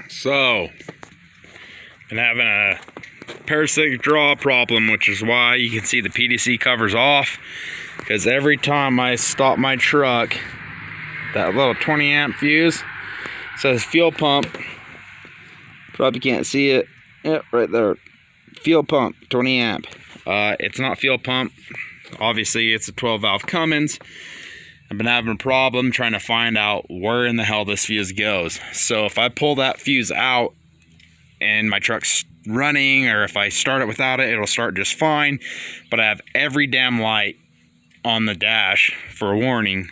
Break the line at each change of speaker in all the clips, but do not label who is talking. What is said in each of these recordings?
So, been having a parasitic draw problem, which is why you can see the PDC covers off, because every time I stop my truck, that little 20 amp fuse says fuel pump. Probably can't see it. Yep, right there. Fuel pump, 20 amp. It's not fuel pump. Obviously, it's a 12 valve Cummins. I've been having a problem trying to find out where in the hell this fuse goes. So if I pull that fuse out and my truck's running, or if I start it without it, it'll start just fine. But I have every damn light on the dash for a warning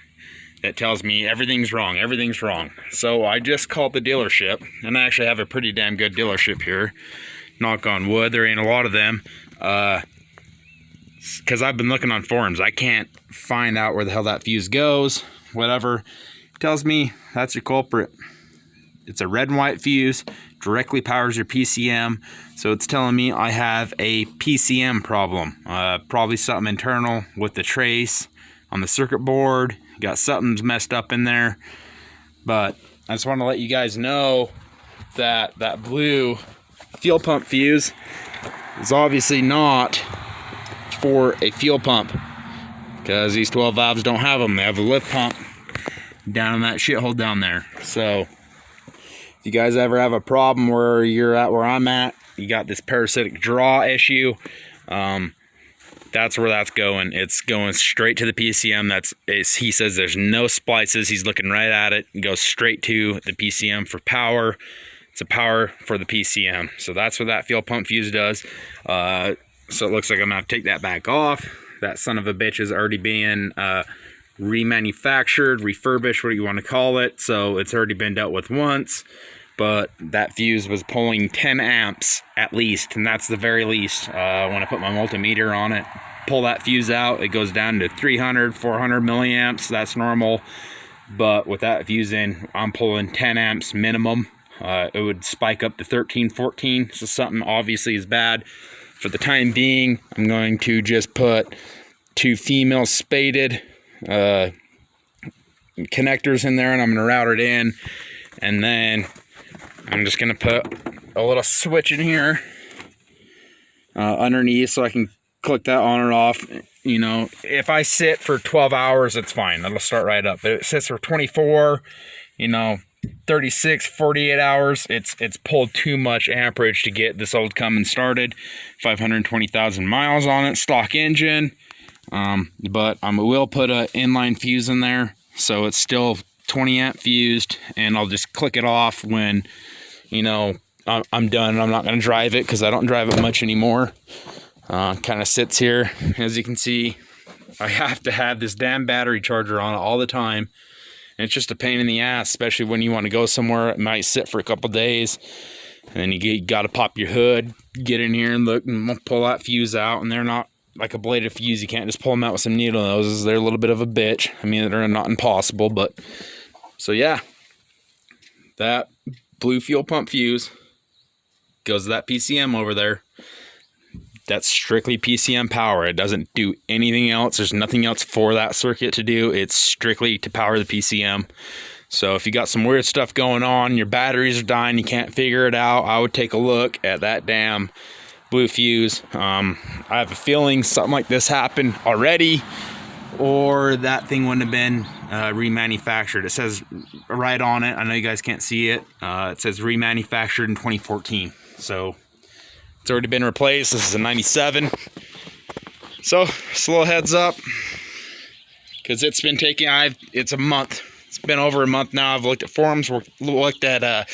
that tells me everything's wrong, everything's wrong. So I just called the dealership, and I actually have a pretty damn good dealership here. Knock on wood, there ain't a lot of them. Because I've been looking on forums. I can't find out where the hell that fuse goes. Whatever. Tells me that's your culprit. It's a red and white fuse. Directly powers your PCM. So it's telling me I have a PCM problem. Probably something internal with the trace on the circuit board. Got something's messed up in there. But I just want to let you guys know that that blue fuel pump fuse is obviously not for a fuel pump, because these 12 valves don't have them. They have a lift pump down in that shithole down there. So if you guys ever have a problem where you're at where I'm at, you got this parasitic draw issue, that's where that's going. It's going straight to the PCM. He says there's no splices. He's looking right at it. It goes straight to the PCM for power. It's a power for the PCM. So that's what that fuel pump fuse does. So it looks like I'm gonna have to take that back off. That son of a bitch is already being remanufactured, refurbished, what do you want to call it. So it's already been dealt with once, but that fuse was pulling 10 amps at least, and that's the very least. When I put my multimeter on it, pull that fuse out, it goes down to 300, 400 milliamps. That's normal, but with that fuse in, I'm pulling 10 amps minimum. It would spike up to 13, 14, so something obviously is bad. For the time being, I'm going to just put 2 female spaded connectors in there, and I'm going to route it in. And then I'm just going to put a little switch in here underneath, so I can click that on or off. You know, if I sit for 12 hours, it's fine. That'll start right up. But if it sits for 24, 36, 48 hours, it's pulled too much amperage to get this old Cummins started. 520,000 miles on it, stock engine. But I will put an inline fuse in there, so it's still 20 amp fused, and I'll just click it off when, I'm done. I'm not going to drive it because I don't drive it much anymore. Kind of sits here. As you can see, I have to have this damn battery charger on it all the time. And it's just a pain in the ass, especially when you want to go somewhere. It might sit for a couple days, and then you got to pop your hood, get in here and look and pull that fuse out. And they're not like a bladed fuse. You can't just pull them out with some needle noses. They're a little bit of a bitch. I mean, they're not impossible, but so yeah, that blue fuel pump fuse goes to that PCM over there. That's strictly PCM power. It doesn't do anything else. There's nothing else for that circuit to do. It's strictly to power the PCM. So if you got some weird stuff going on, your batteries are dying, you can't figure it out, I would take a look at that damn blue fuse. I have a feeling something like this happened already, or that thing wouldn't have been remanufactured. It says right on it, I know you guys can't see it, it says remanufactured in 2014. So it's already been replaced. This is a 97. So, just a little heads up, because it's been taking, it's a month. It's been over a month now. I've looked at forums, looked at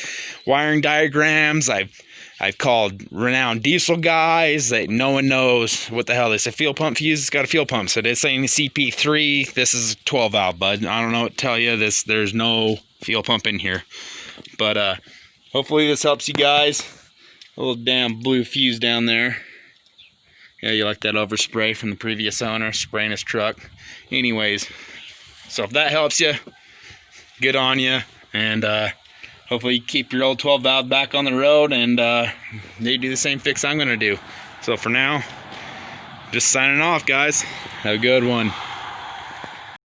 wiring diagrams. I've called renowned diesel guys that no one knows what the hell. They say fuel pump fuse, it's got a fuel pump. So it's saying CP3, this is 12 valve, bud. I don't know what to tell you. There's no fuel pump in here. But hopefully this helps you guys. A little damn blue fuse down there. Yeah, you like that overspray from the previous owner spraying his truck. Anyways, so if that helps you, good on you. And hopefully you keep your old 12 valve back on the road, and they do the same fix I'm going to do. So for now, just signing off, guys. Have a good one.